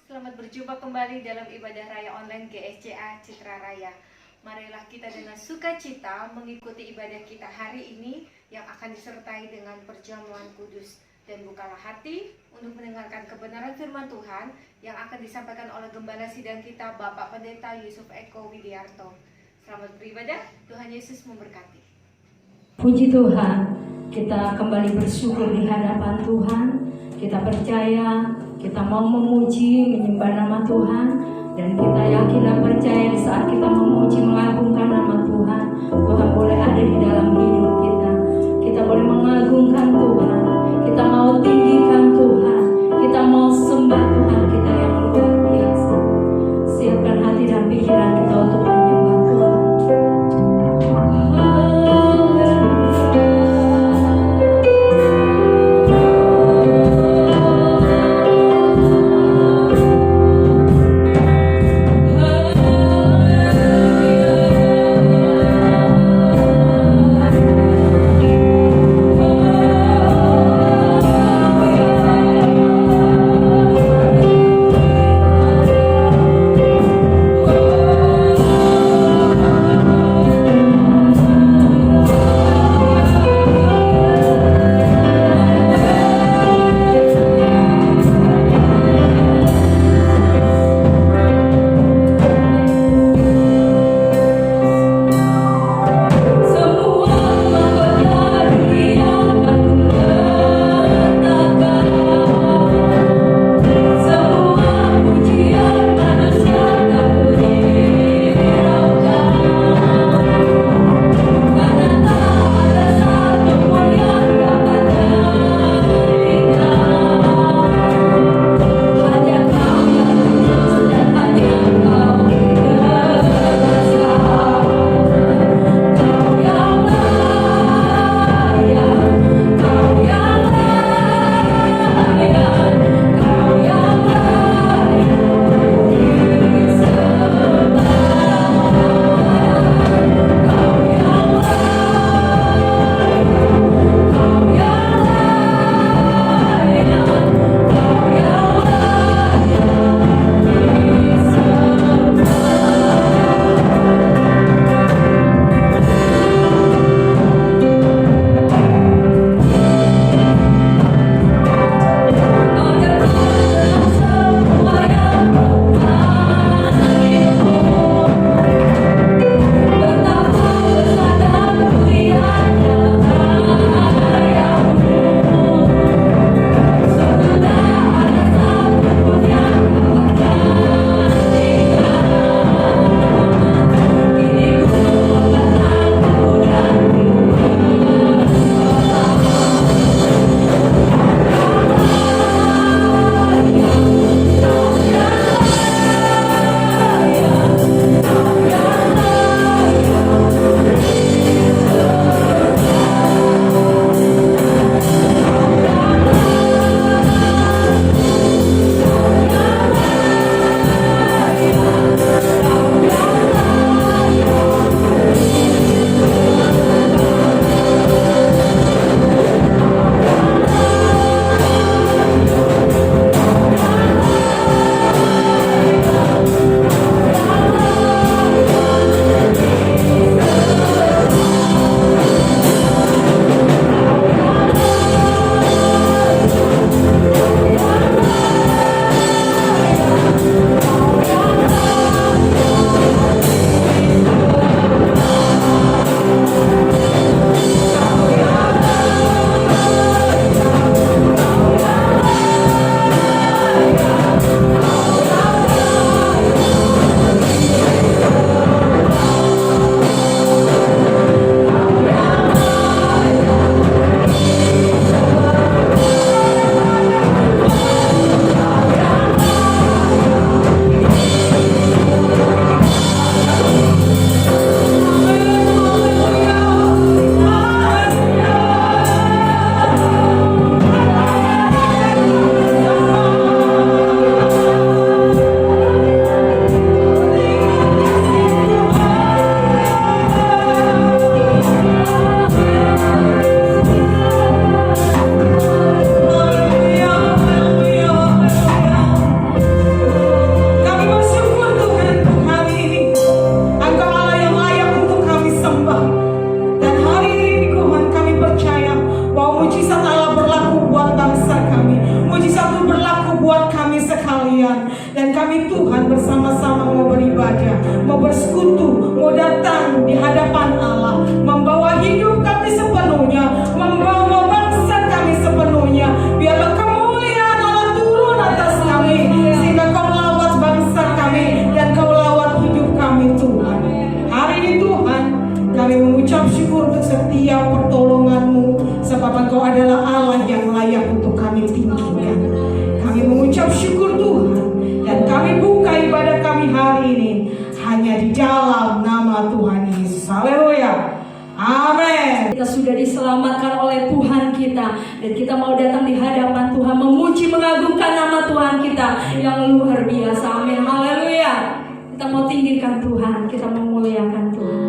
selamat berjumpa kembali dalam ibadah raya online GSCA Citra Raya. Marilah kita dengan sukacita mengikuti ibadah kita hari ini yang akan disertai dengan perjamuan kudus. Dan bukalah hati untuk mendengarkan kebenaran firman Tuhan yang akan disampaikan oleh Gembala Sidang kita, Bapak Pendeta Yusuf Eko Widiarto. Selamat beribadah, Tuhan Yesus memberkati. Puji Tuhan, kita kembali bersyukur di hadapan Tuhan. Kita percaya, kita mau memuji, menyembah nama Tuhan, dan kita yakin dan percaya di saat kita memuji, mengagungkan nama Tuhan, Tuhan boleh ada di dalam hidup kita. Kita boleh mengagungkan Tuhan, kita mau tinggikan Tuhan, kita mau sembah Tuhan kita yang luar biasa. Siapkan hati dan pikiran kita untuk menyembah Tuhan. kami Tuhan bersama-sama mau beribadah, mau bersekutu, mau datang di hadapan Allah, membawa hidup kami sepenuhnya, membawa bangsa kami sepenuhnya. Biarlah kemuliaan Allah turun atas kami, sehingga kau lawat bangsa kami dan kau lawat hidup kami Tuhan. Hari ini Tuhan, kami mengucap syukur untuk setiap pertolongan-Mu, sebab Engkau adalah Allah yang layak untuk kami tinggikan. Kami mengucap syukur Tuhan, dan kami buka ibadah kami hari ini hanya di dalam nama Tuhan Yesus. Haleluya. Amin. Kita sudah diselamatkan oleh Tuhan kita, dan kita mau datang di hadapan Tuhan, memuji mengagungkan nama Tuhan kita yang luar biasa. Amin. Haleluya. Kita mau tinggikan Tuhan, kita mau muliakan Tuhan.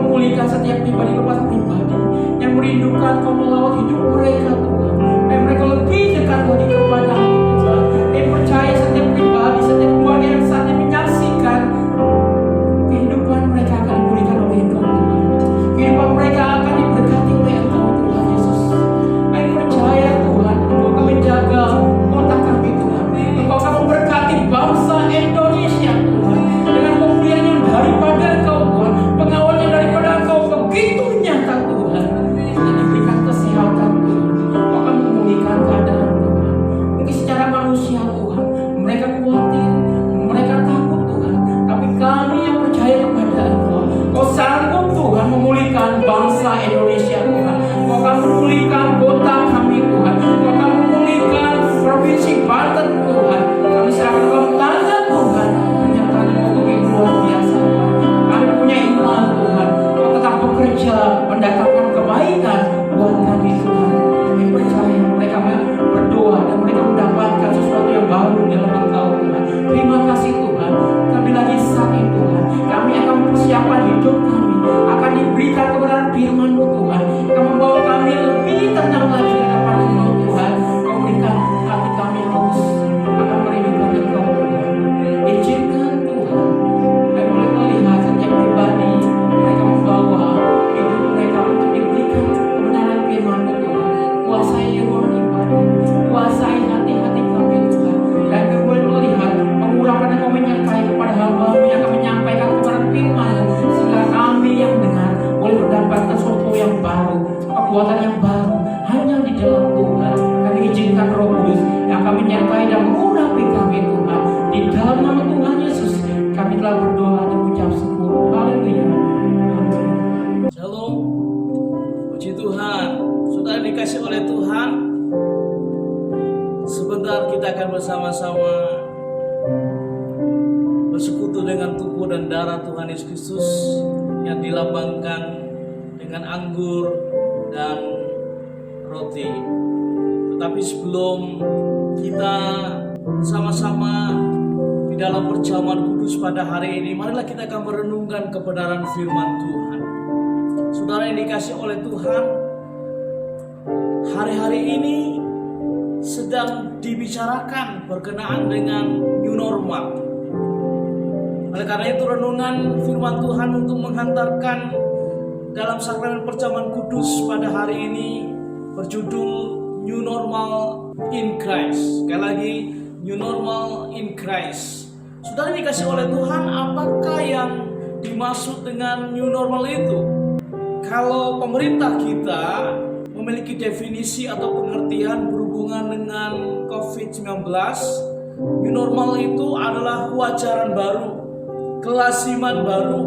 memulihkan setiap pribadi lepas pribadi yang merindukan Kau melawat hidup mereka Tuhan. Dan mereka lebih dekat lagi kepada-Mu Tuhan. Dan percaya setiap pribadi, setiap keluarga yang saat ini menyaksikan kehidupan mereka akan dipulihkan oleh Engkau Tuhan. Kehidupan mereka akan diberkati oleh Engkau Tuhan Yesus. Kami percaya Tuhan, Engkau akan menjaga kota kami Tuhan. Engkau akan memberkati bangsa Indonesia Tuhan. Dengan pemulihan yang daripada Engkau Tuhan, pengawal yang daripada Engkau begitu nyata Tuhan. Dan diberikan kesehatan Tuhan. Engkau akan memulihkan keadaan Tuhan. Mungkin secara manusia Tuhan, mereka khawatir, mereka takut Tuhan. Tapi kami yang percaya kepada Engkau, Kau sanggup Tuhan memulihkan bangsa Indonesia Tuhan. Kau akan memulihkan kota kami Tuhan. Kau akan memulihkan provinsi Banten Tuhan. Kami serahkan dalam tangan Tuhan. Menyertai Kau begitu luar biasa Tuhan. Kami punya iman Tuhan. Kau tetap bekerja mendatangkan kebaikan buat kami Tuhan. Kami percaya mereka berdoa dan mereka mendapatkan sesuatu yang baru dalam Engkau Tuhan. Terima kasih Tuhan. Kami lagi sakit Tuhan. Kami akan mempersiapkan hidup kami. Akan diberikan kebenaran firman-Mu Tuhan. Kau membawa kami lebih tenang lagi di hadapan Engkau Tuhan. Kau berikan hati kami yang haus akan merindukan Engkau Tuhan. Izinkan Tuhan kami boleh melihat setiap pribadi mereka membawa hidup mereka untuk diberikan kebenaran firman-Mu Tuhan. Kuasai ruang ibadah, kuasai hati-hati kami Tuhan. Dan kami boleh melihat pengurapan yang Kau menyertai kepada hamba-Mu yang akan menyampaikan kebenaran firman, sehingga kami yang dengar boleh mendapatkan sesuatu yang baru, kekuatan yang baru hanya di dalam Tuhan. Kami izinkan Roh Kudus yang akan menyertai dan mengurapi kami Tuhan. Di dalam nama Tuhan Yesus kami telah berdoa dan ucap syukur. Haleluya. Amin. Shalom, puji Tuhan. Sudah dikasih oleh Tuhan. Sebentar kita akan bersama-sama bersekutu dengan tubuh dan darah Tuhan Yesus Kristus yang dilambangkan dengan anggur dan roti. Tetapi sebelum kita sama-sama di dalam perjamuan kudus pada hari ini, marilah kita akan merenungkan kebenaran firman Tuhan. Saudara yang dikasih oleh Tuhan, hari-hari ini sedang dibicarakan berkenaan dengan new normal. Oleh karena itu renungan firman Tuhan untuk menghantarkan dalam sakramen perjamuan kudus pada hari ini berjudul New Normal in Christ. Sekali lagi, New Normal in Christ. Sudah dikasih oleh Tuhan, apakah yang dimaksud dengan new normal itu? Kalau pemerintah kita memiliki definisi atau pengertian berhubungan dengan COVID-19, new normal itu adalah kewajaran baru, kelasiman baru,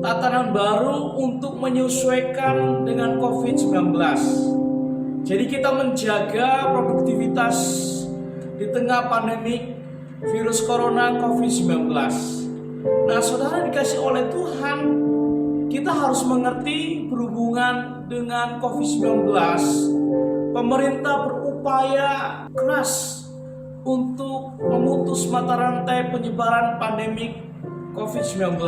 tatanan baru untuk menyesuaikan dengan COVID-19. Jadi kita menjaga produktivitas di tengah pandemi virus corona COVID-19. Nah, saudara dikasih oleh Tuhan, kita harus mengerti berhubungan dengan COVID-19. Pemerintah berupaya keras untuk memutus mata rantai penyebaran pandemik COVID-19,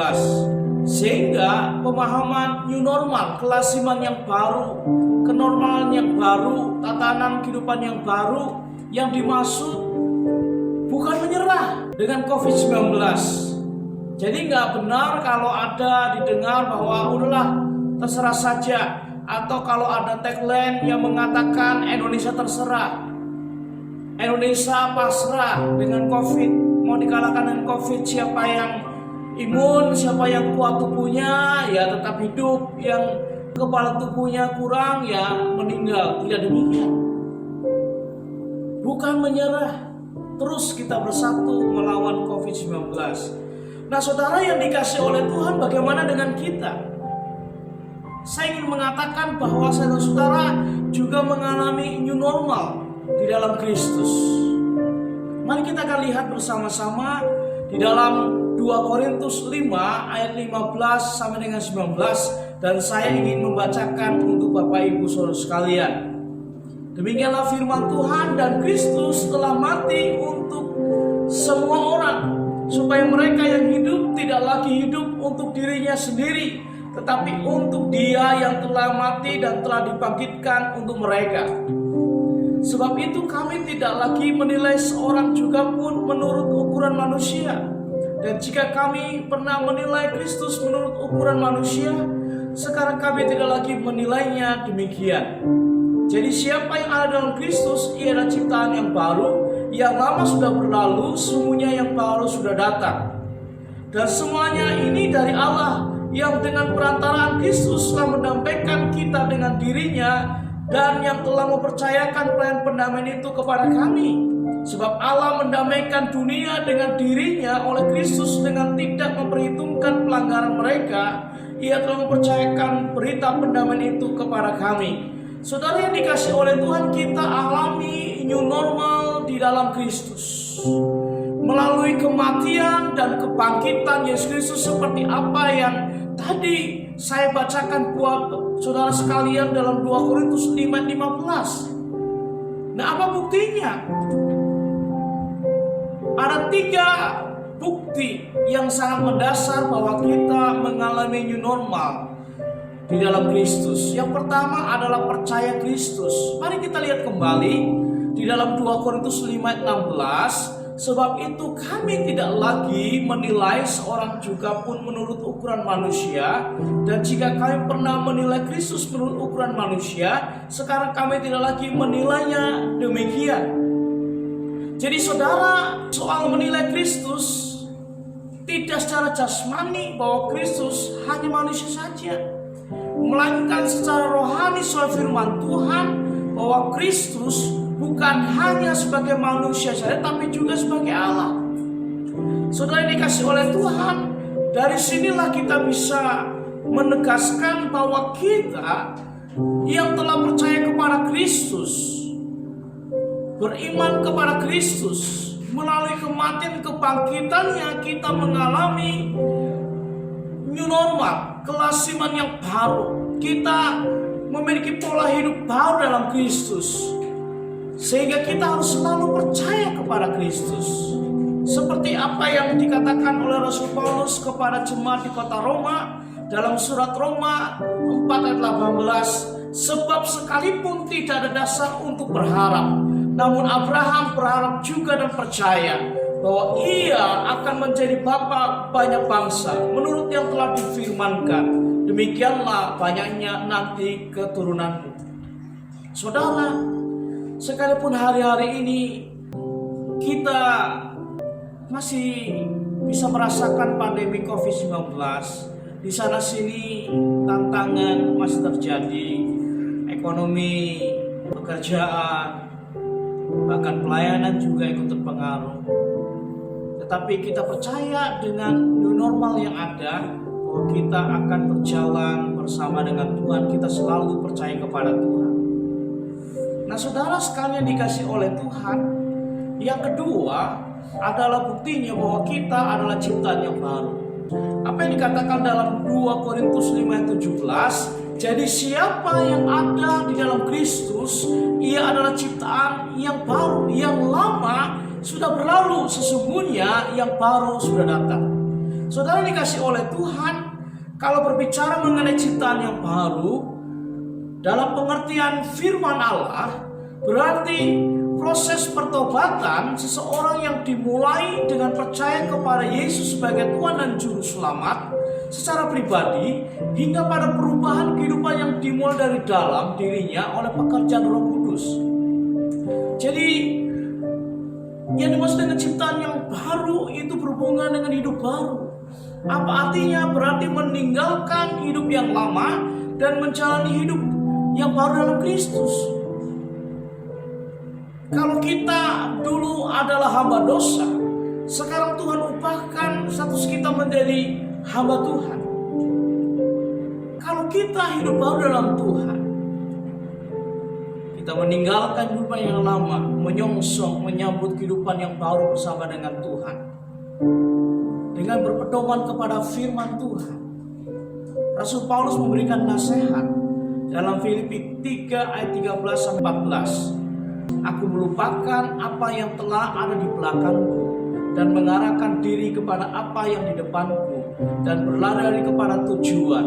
sehingga pemahaman new normal, kelasiman yang baru, kenormalan yang baru, tatanan kehidupan yang baru yang dimaksud bukan menyerah dengan COVID-19. Jadi nggak benar kalau ada didengar bahwa udahlah terserah saja, atau kalau ada tagline yang mengatakan Indonesia terserah, Indonesia pasrah dengan COVID, mau dikalahkan dengan COVID, siapa yang imun, siapa yang kuat tubuhnya ya tetap hidup, yang kepala tubuhnya kurang ya meninggal. Tidak demikian. Bukan menyerah, terus kita bersatu melawan COVID-19. Nah, saudara yang dikasih oleh Tuhan, bagaimana dengan kita? Saya ingin mengatakan bahwa saudara-saudara juga mengalami new normal di dalam Kristus. Mari kita akan lihat bersama-sama di dalam 2 Korintus 5 ayat 15 sampai dengan 19, dan saya ingin membacakan untuk Bapak Ibu Saudara sekalian. Demikianlah firman Tuhan, dan Kristus telah mati untuk semua orang, supaya mereka yang hidup tidak lagi hidup untuk dirinya sendiri, tetapi untuk Dia yang telah mati dan telah dibangkitkan untuk mereka. Sebab itu kami tidak lagi menilai seorang juga pun menurut ukuran manusia. Dan jika kami pernah menilai Kristus menurut ukuran manusia, sekarang kami tidak lagi menilainya demikian. Jadi siapa yang ada dalam Kristus, ia adalah ciptaan yang baru. Yang lama sudah berlalu, sungguhnya yang baru sudah datang. Dan semuanya ini dari Allah, yang dengan perantaraan Kristus telah mendamaikan kita dengan dirinya, dan yang telah mempercayakan pelayanan pendamaian itu kepada kami. Sebab Allah mendamaikan dunia dengan dirinya oleh Kristus dengan tidak memperhitungkan pelanggaran mereka. Ia telah mempercayakan berita pendamaian itu kepada kami. Saudara yang dikasihi oleh Tuhan, kita alami new normal di dalam Kristus. Melalui kematian dan kebangkitan Yesus Kristus, seperti apa yang tadi saya bacakan buat saudara sekalian dalam 2 Korintus 5:15. Nah, apa buktinya? Ada 3 bukti yang sangat mendasar bahwa kita mengalami new normal di dalam Kristus. Yang pertama adalah percaya Kristus. Mari kita lihat kembali di dalam 2 Korintus 5:16. Sebab itu kami tidak lagi menilai seorang juga pun menurut ukuran manusia. Dan jika kami pernah menilai Kristus menurut ukuran manusia, sekarang kami tidak lagi menilainya demikian. Jadi saudara, soal menilai Kristus tidak secara jasmani bahwa Kristus hanya manusia saja, melainkan secara rohani soal firman Tuhan bahwa Kristus bukan hanya sebagai manusia saja, tapi juga sebagai Allah. Saudara yang dikasihi oleh Tuhan, dari sinilah kita bisa menegaskan bahwa kita yang telah percaya kepada Kristus, beriman kepada Kristus, melalui kematian kebangkitannya kita mengalami new normal, kelasiman yang baru. Kita memiliki pola hidup baru dalam Kristus. Sehingga kita harus selalu percaya kepada Kristus. Seperti apa yang dikatakan oleh Rasul Paulus kepada jemaat di kota Roma dalam surat Roma 4:18. Sebab sekalipun tidak ada dasar untuk berharap, namun Abraham berharap juga dan percaya bahwa ia akan menjadi bapa banyak bangsa menurut yang telah difirmankan. Demikianlah banyaknya nanti keturunanmu. Saudara, sekalipun hari-hari ini kita masih bisa merasakan pandemi COVID-19, di sana sini tantangan masih terjadi, ekonomi, pekerjaan, bahkan pelayanan juga ikut terpengaruh. Tetapi kita percaya dengan new normal yang ada, bahwa kita akan berjalan bersama dengan Tuhan. Kita selalu percaya kepada Tuhan. Nah, saudara sekalian dikasih oleh Tuhan, yang kedua adalah buktinya bahwa kita adalah ciptaan yang baru. Apa yang dikatakan dalam 2 Korintus 5:17, jadi siapa yang ada di dalam Kristus, ia adalah ciptaan yang baru. Yang lama sudah berlalu, sesungguhnya yang baru sudah datang. Saudara dikasih oleh Tuhan, kalau berbicara mengenai ciptaan yang baru, dalam pengertian firman Allah, berarti proses pertobatan seseorang yang dimulai dengan percaya kepada Yesus sebagai Tuhan dan Juru Selamat secara pribadi, hingga pada perubahan kehidupan yang dimulai dari dalam dirinya oleh pekerjaan Roh Kudus. Jadi yang dimaksud dengan ciptaan yang baru itu berhubungan dengan hidup baru. Apa artinya? Berarti meninggalkan hidup yang lama dan menjalani hidup yang baru dalam Kristus. Kalau kita dulu adalah hamba dosa, sekarang Tuhan ubahkan status kita menjadi hamba Tuhan. Kalau kita hidup baru dalam Tuhan, kita meninggalkan kehidupan yang lama, menyongsong, menyambut kehidupan yang baru bersama dengan Tuhan, dengan berpedoman kepada firman Tuhan. Rasul Paulus memberikan nasihat dalam Filipi 3 ayat 13-14. Aku melupakan apa yang telah ada di belakangku dan mengarahkan diri kepada apa yang di depanku dan berlari kepada tujuan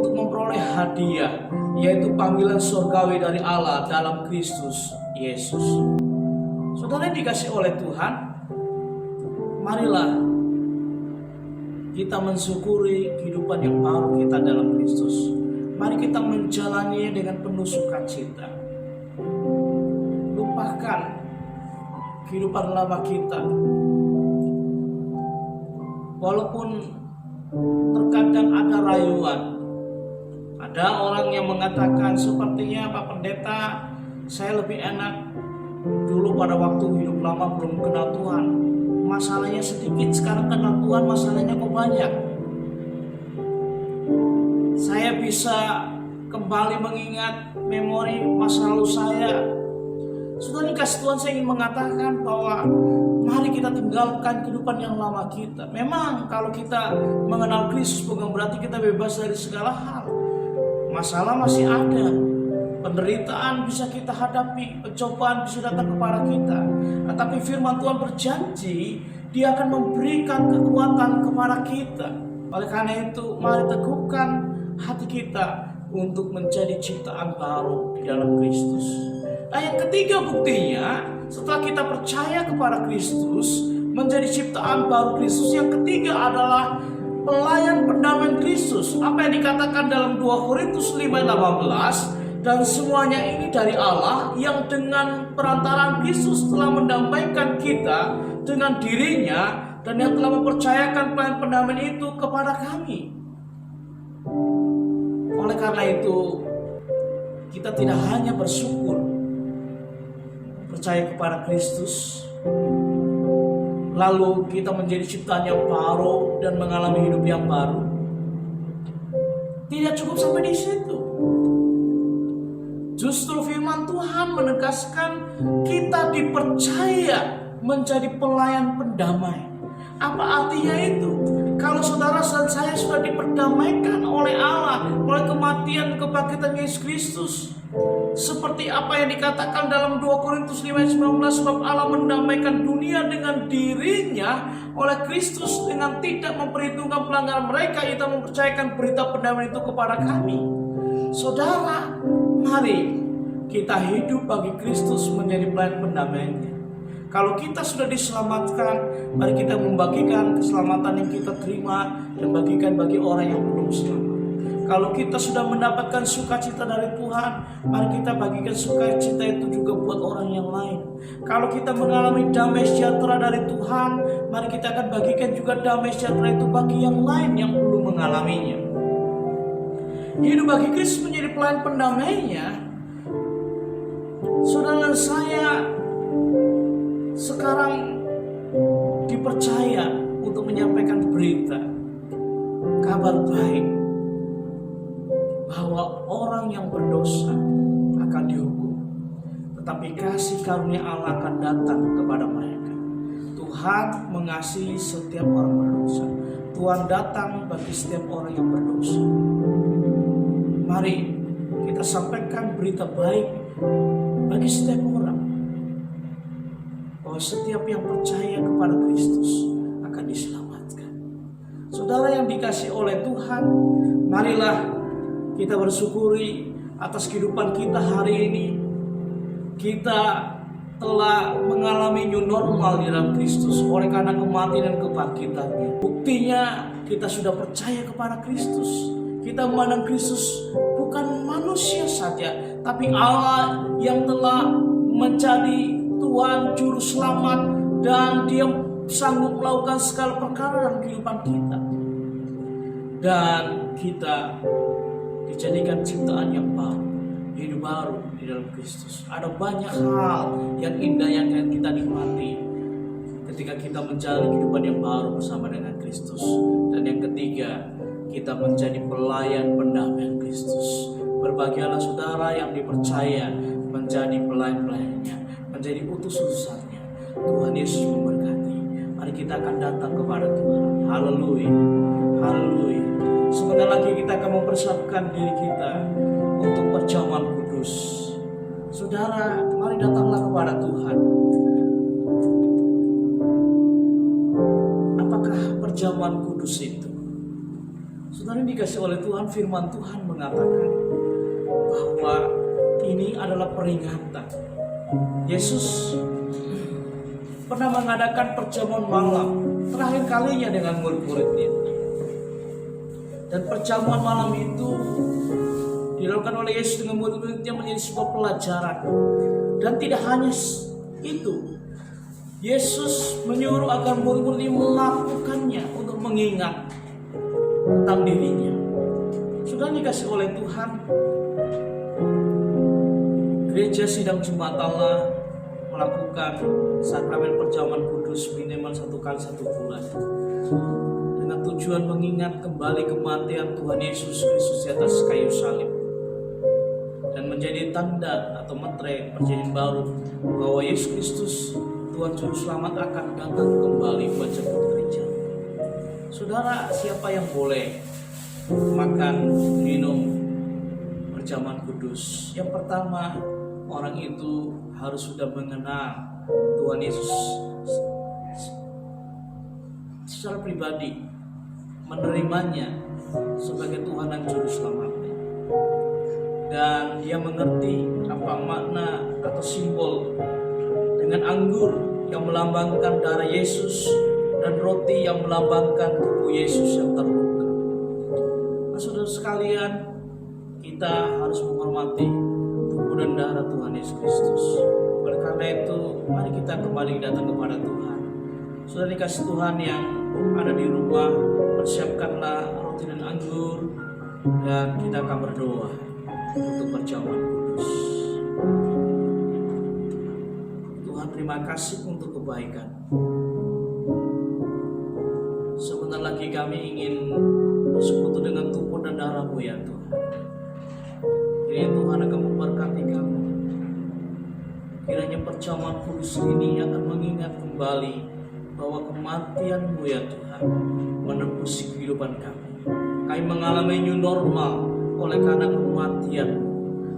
untuk memperoleh hadiah, yaitu panggilan surgawi dari Allah dalam Kristus Yesus. Saudara yang dikasih oleh Tuhan, marilah kita mensyukuri kehidupan yang baru kita dalam Kristus. Mari kita menjalaninya dengan penuh sukacita. Lupakan kehidupan lama kita. Walaupun terkadang ada rayuan, ada orang yang mengatakan sepertinya Pak Pendeta, saya lebih enak dulu pada waktu hidup lama belum kenal Tuhan. Masalahnya sedikit, sekarang kenal Tuhan masalahnya kok banyak. Saya bisa kembali mengingat memori masa lalu saya. Saudara dikasih Tuhan, saya ingin mengatakan bahwa mari kita tinggalkan kehidupan yang lama kita. Memang kalau kita mengenal Kristus bukan berarti kita bebas dari segala hal. Masalah masih ada, penderitaan bisa kita hadapi, pencobaan bisa datang kepada kita. Tetapi firman Tuhan berjanji, Dia akan memberikan kekuatan kepada kita. Oleh karena itu, mari teguhkan hati kita untuk menjadi ciptaan baru di dalam Kristus. Nah, yang ketiga buktinya, setelah kita percaya kepada Kristus, menjadi ciptaan baru Kristus, yang ketiga adalah pelayan pendamaian Kristus. Apa yang dikatakan dalam 2 Korintus 5:18, dan semuanya ini dari Allah yang dengan perantaraan Kristus telah mendamaikan kita dengan dirinya, dan yang telah mempercayakan pelayan pendamaian itu kepada kami. Oleh karena itu, kita tidak hanya bersyukur percaya kepada Kristus, lalu kita menjadi ciptaan yang baru dan mengalami hidup yang baru. Tidak cukup sampai di situ. Justru firman Tuhan menegaskan kita dipercaya menjadi pelayan pendamai. Apa artinya itu? Kalau saudara dan saya sudah diperdamaikan oleh Allah, oleh kematian kebangkitan Yesus Kristus, seperti apa yang dikatakan dalam 2 Korintus 5:19, sebab Allah mendamaikan dunia dengan dirinya oleh Kristus dengan tidak memperhitungkan pelanggaran mereka, Ia mempercayakan berita pendamaian itu kepada kami. Saudara, mari kita hidup bagi Kristus menjadi pelayan pendamaiannya. Kalau kita sudah diselamatkan, mari kita membagikan keselamatan yang kita terima dan bagikan bagi orang yang belum selamat. Kalau kita sudah mendapatkan sukacita dari Tuhan, mari kita bagikan sukacita itu juga buat orang yang lain. Kalau kita mengalami damai sejahtera dari Tuhan, mari kita akan bagikan juga damai sejahtera itu bagi yang lain yang belum mengalaminya. Hidup bagi Kristus menjadi pelayan pendamainya. Saudara saya sekarang dipercaya untuk menyampaikan berita, kabar baik, bahwa orang yang berdosa akan dihukum, tetapi kasih karunia Allah akan datang kepada mereka. Tuhan mengasihi setiap orang berdosa. Tuhan datang bagi setiap orang yang berdosa. Mari kita sampaikan berita baik bagi setiap orang, bahwa setiap yang percaya kepada Kristus akan diselamatkan. Saudara yang dikasihi oleh Tuhan, marilah kita bersyukuri atas kehidupan kita hari ini. Kita telah mengalami new normal di dalam Kristus oleh karena kematian dan kebangkitannya. Buktinya kita sudah percaya kepada Kristus. Kita memandang Kristus bukan manusia saja, tapi Allah yang telah menjadi Tuhan Juru Selamat, dan Dia sanggup melakukan segala perkara dalam kehidupan kita. Dan kita dijadikan ciptaan yang baru, hidup baru di dalam Kristus. Ada banyak hal yang indah yang kita nikmati ketika kita menjalani kehidupan yang baru bersama dengan Kristus. Dan yang ketiga, kita menjadi pelayan pendamaian Kristus. Berbahagialah saudara yang dipercaya menjadi pelayan-pelayannya, menjadi utus-utusannya. Tuhan Yesus memberkati. Mari kita akan datang kepada Tuhan. Haleluya, haleluya. Sebentar lagi kita akan mempersiapkan diri kita untuk perjamuan kudus. Saudara, mari datanglah kepada Tuhan. Apakah perjamuan kudus itu Saudara dikasih oleh Tuhan, firman Tuhan mengatakan bahwa ini adalah peringatan. Yesus pernah mengadakan perjamuan malam terakhir kalinya dengan murid-muridnya. Dan perjamuan malam itu dilakukan oleh Yesus dengan murid-muridnya menjadi sebuah pelajaran. Dan tidak hanya itu, Yesus menyuruh agar murid-muridnya melakukannya untuk mengingat tentang dirinya. Sudah dikasih oleh Tuhan, gereja sidang Jumat Allah melakukan sakramen perjamuan kudus minimal 1 kali 1 bulan dengan tujuan mengingat kembali kematian Tuhan Yesus Kristus di atas kayu salib dan menjadi tanda atau metre perjanjian baru bahwa Yesus Kristus Tuhan Juru Selamat akan datang kembali menjemput gereja. Saudara, siapa yang boleh makan, minum perjamuan kudus? Yang pertama, orang itu harus sudah mengenal Tuhan Yesus secara pribadi, menerimanya sebagai Tuhan dan Juru Selamatnya, dan dia mengerti apa makna atau simbol dengan anggur yang melambangkan darah Yesus dan roti yang melambangkan tubuh Yesus yang terluka. Nah, saudara sekalian, kita harus menghormati tubuh dan darah Tuhan Yesus Kristus. Oleh karena itu, mari kita kembali datang kepada Tuhan. Sudah dikasih Tuhan yang ada di rumah, persiapkanlah roti dan anggur, dan kita akan berdoa untuk perjamuan kudus. Tuhan, terima kasih untuk kebaikan. Sebentar lagi kami ingin bersekutu dengan tubuh dan darah-Mu ya Tuhan. Kiranya Tuhan akan memberkati kami. Kiranya perjamuan kudus ini akan mengingat kembali bahwa kematian-Mu ya Tuhan menembus kehidupan kami. Kami mengalami new normal oleh karena kematian-Mu.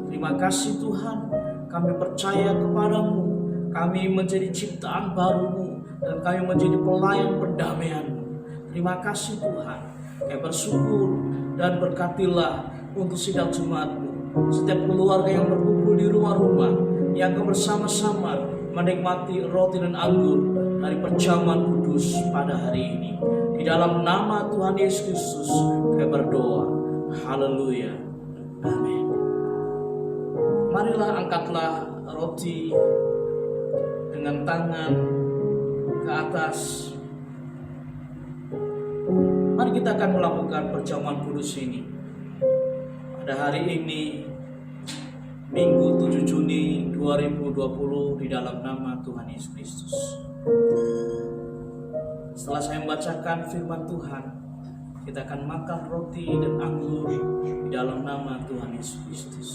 Terima kasih Tuhan, kami percaya kepadamu. Kami menjadi ciptaan baru-Mu dan kami menjadi pelayan perdamaian-Mu. Terima kasih Tuhan. Kami bersyukur dan berkatilah untuk sidang Jumat-Mu. Setiap keluarga yang berkumpul di rumah-rumah yang akan bersama-sama menikmati roti dan anggur dari perjamuan kudus pada hari ini. Di dalam nama Tuhan Yesus Kristus kami berdoa. Haleluya. Amin. Marilah angkatlah roti dengan tangan ke atas. Mari kita akan melakukan perjamuan kudus ini pada hari ini, Minggu 7 Juni 2020, di dalam nama Tuhan Yesus Kristus. Setelah saya membacakan firman Tuhan, kita akan makan roti dan anggur di dalam nama Tuhan Yesus Kristus.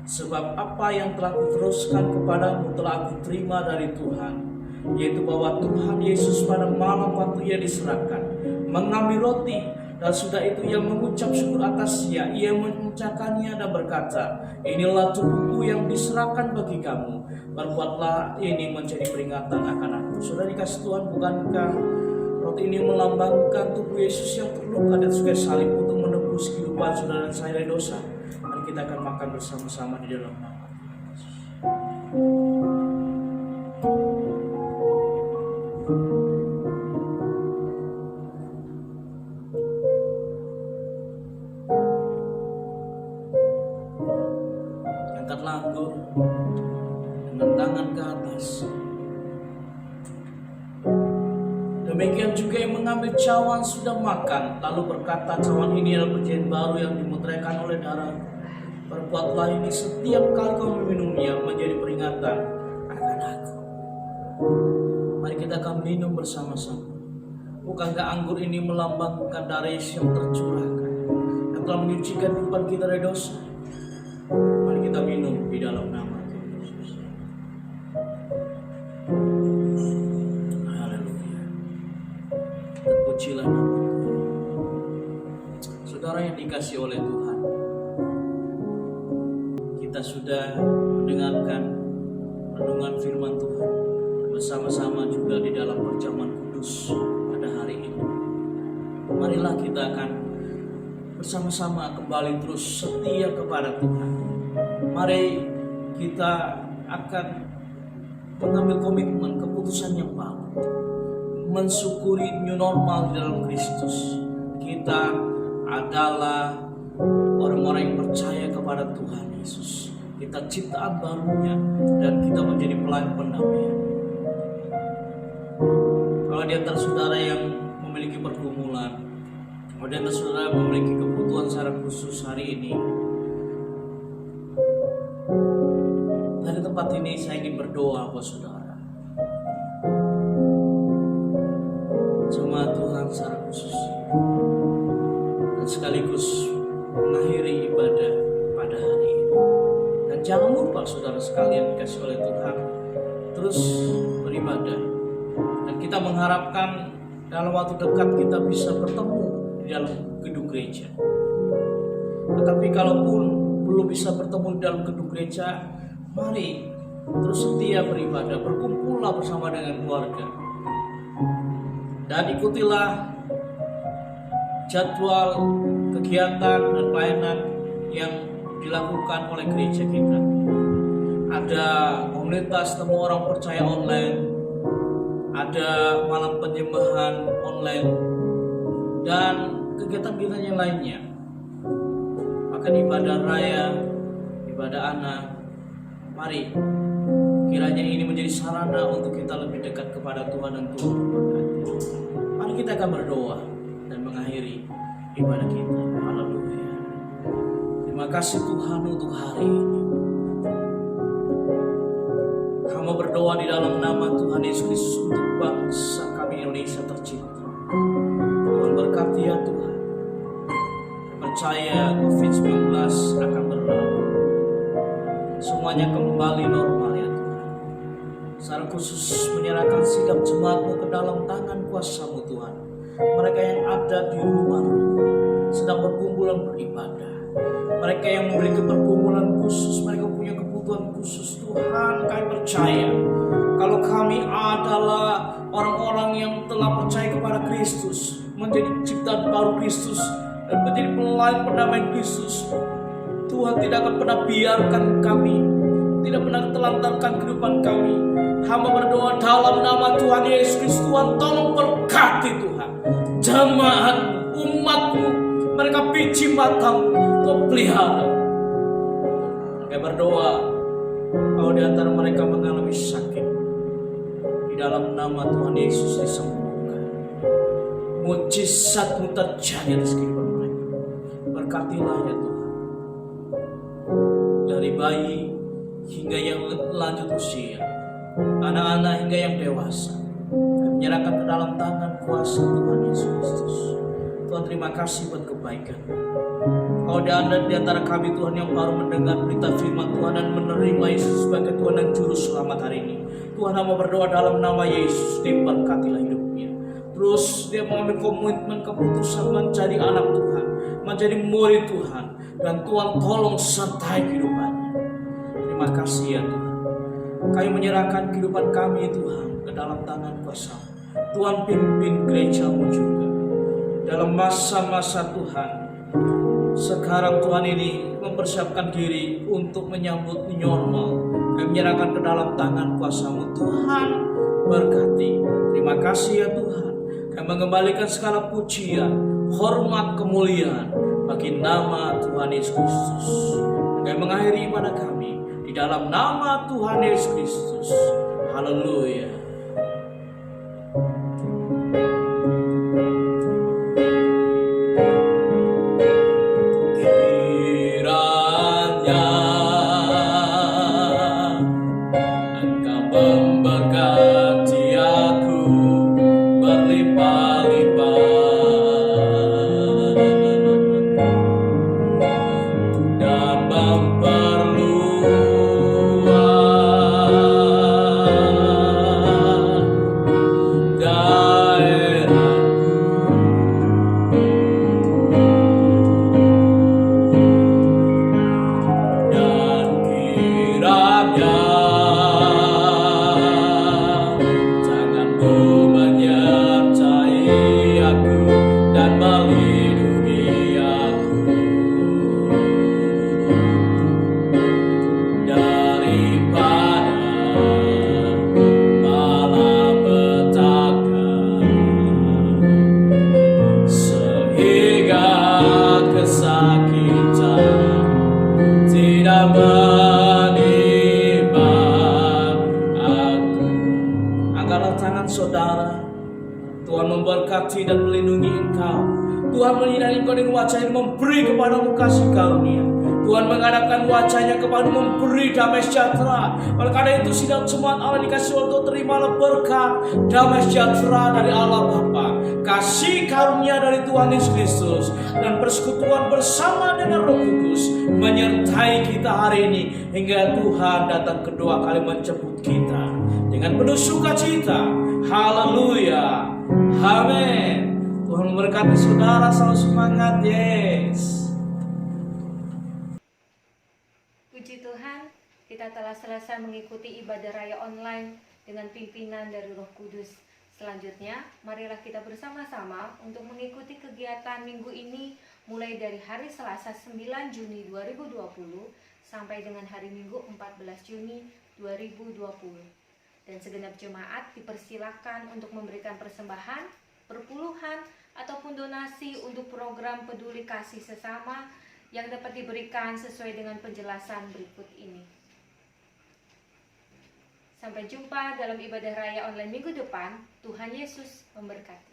Sebab apa yang telah kuteruskan kepadamu telah aku terima dari Tuhan, yaitu bahwa Tuhan Yesus pada malam waktu Ia diserahkan mengambil roti, dan sudah itu Ia mengucap syukur atasnya. Ia memecahkannya dan berkata, inilah tubuhku yang diserahkan bagi kamu. Berbuatlah ini menjadi peringatan akan aku. Saudara dikasih Tuhan, bukankah roti ini melambangkan tubuh Yesus yang terluka di atas kayu salib untuk menebus kehidupan saudara dan saya dari dosa? Mari kita akan makan bersama-sama di dalam nama Yesus. Angkatlah anggur dengan tangan ke atas. Demikian juga yang mengambil cawan sudah makan, lalu berkata, cawan ini adalah perjanjian baru yang dimeteraikan oleh darah. Perbuatlah ini setiap kali kamu meminumnya menjadi peringatan akan aku. Mari kita akan minum bersama-sama. Bukankah anggur ini melambangkan darah Yesus yang tercurahkan, yang telah menyucikan kehidupan kita dari dosa? Mari kita minum di dalam nama Yesus. Haleluya. Terpujilah nama Tuhan. Saudara yang dikasihi oleh Tuhan, kita sudah mendengarkan renungan firman Tuhan bersama-sama juga di dalam perjamuan kudus pada hari ini. Marilah kita akan bersama-sama kembali terus setia kepada Tuhan. Mari kita akan mengambil komitmen keputusan yang baru, mensyukuri new normal di dalam Kristus. Kita adalah orang-orang yang percaya kepada Tuhan Yesus. Kita ciptaan barunya dan kita menjadi pelayan pendamaian. Kalau di antara saudara yang memiliki pergumulan, kalau di antara saudara yang memiliki kebutuhan secara khusus hari ini, dari tempat ini saya ingin berdoa buat saudara. Jemaat Tuhan secara khusus, dan sekaligus mengakhiri ibadah pada hari ini. Dan jangan lupa saudara sekalian dikasih oleh Tuhan, terus beribadah. Dan kita mengharapkan dalam waktu dekat kita bisa bertemu di dalam gedung gereja. Tetapi kalaupun belum bisa bertemu di dalam gedung gereja, mari terus setia beribadah, berkumpullah bersama dengan keluarga. Dan ikutilah jadwal kegiatan dan pelayanan yang dilakukan oleh gereja kita. Ada komunitas temu orang percaya online, ada malam penyembahan online, dan kegiatan-kegiatan yang lainnya. Bahkan ibadah raya, ibadah anak. Mari kiranya ini menjadi sarana untuk kita lebih dekat kepada Tuhan dan Tuhan memberkati. Mari kita akan berdoa dan mengakhiri ibadah kita. Haleluya. Terima kasih Tuhan untuk hari ini. Hamba berdoa di dalam nama Tuhan Yesus Kristus untuk bangsa kami Indonesia tercinta. Tuhan berkati ya Tuhan. Percaya COVID-19 akan berlalu. Semuanya kembali normal ya Tuhan. Secara khusus menyerahkan sikap jemaat-Mu ke dalam tangan kuasa-Mu Tuhan. Mereka yang ada di rumah-rumah sedang berkumpulan beribadah. Mereka yang memiliki pergumulan khusus, mereka punya kebutuhan khusus. Tuhan, kami percaya kalau kami adalah orang-orang yang telah percaya kepada Kristus, menjadi ciptaan baru Kristus dan menjadi pelayan pendamaian Kristus. Tuhan tidak akan pernah biarkan kami, tidak pernah telantarkan kehidupan kami. Hamba berdoa dalam nama Tuhan Yesus Kristus. Tuhan tolong berkati Tuhan jemaat umat-Mu, mereka biji matamu, Tuhan pelihara. Kami berdoa kalau di antara mereka mengalami sakit, di dalam nama Tuhan Yesus disembuhkan. Mujizat-Mu terjadi atas kehidupan mereka. Berkatilah ya Tuhan. Dari bayi hingga yang lanjut usia, anak-anak hingga yang dewasa, kami menyerahkan ke dalam tangan kuasa Tuhan Yesus Kristus. Tuhan, terima kasih buat kebaikan. Kalau ada di antara kami Tuhan yang baru mendengar berita firman Tuhan dan menerima Yesus sebagai Tuhan dan Juru Selamat hari ini, Tuhan, hamba berdoa dalam nama Yesus, diberkatilah hidupnya. Terus dia mengambil komitmen keputusan menjadi anak Tuhan, menjadi murid Tuhan, dan Tuhan tolong sertai kehidupannya. Terima kasih ya Tuhan. Kami menyerahkan kehidupan kami Tuhan ke dalam tangan kuasa. Tuhan pimpin gereja-Mu juga dalam masa-masa Tuhan. Sekarang Tuhan ini mempersiapkan diri untuk menyambut new normal. Kami menyerahkan ke dalam tangan kuasa-Mu. Tuhan berkati. Terima kasih ya Tuhan. Kami mengembalikan segala pujian, hormat, kemuliaan bagi nama Tuhan Yesus Kristus. Kami mengakhiri ibadah kami di dalam nama Tuhan Yesus Kristus. Haleluya. Memperluas memberkati dan melindungi engkau. Tuhan menyinari engkau dengan wajahnya, memberi kepadamu kasih karunia. Tuhan menghadapkan wajahnya kepada memberi damai sejahtera. Oleh karena itu sidang jemaat Allah dikasih untuk terimalah berkat damai sejahtera dari Allah Bapa, kasih karunia dari Tuhan Yesus Kristus, dan persekutuan bersama dengan Roh Kudus menyertai kita hari ini hingga Tuhan datang kedua kali menjemput kita dengan penuh sukacita. Haleluya, amin. Tuhan memberkati saudara, selalu semangat. Yes. Puji Tuhan, kita telah selesai mengikuti ibadah raya online dengan pimpinan dari Roh Kudus. Selanjutnya, marilah kita bersama-sama untuk mengikuti kegiatan minggu ini mulai dari hari Selasa 9 Juni 2020 sampai dengan hari Minggu 14 Juni 2020. Dan segenap jemaat dipersilakan untuk memberikan persembahan, perpuluhan, ataupun donasi untuk program peduli kasih sesama yang dapat diberikan sesuai dengan penjelasan berikut ini. Sampai jumpa dalam ibadah raya online minggu depan. Tuhan Yesus memberkati.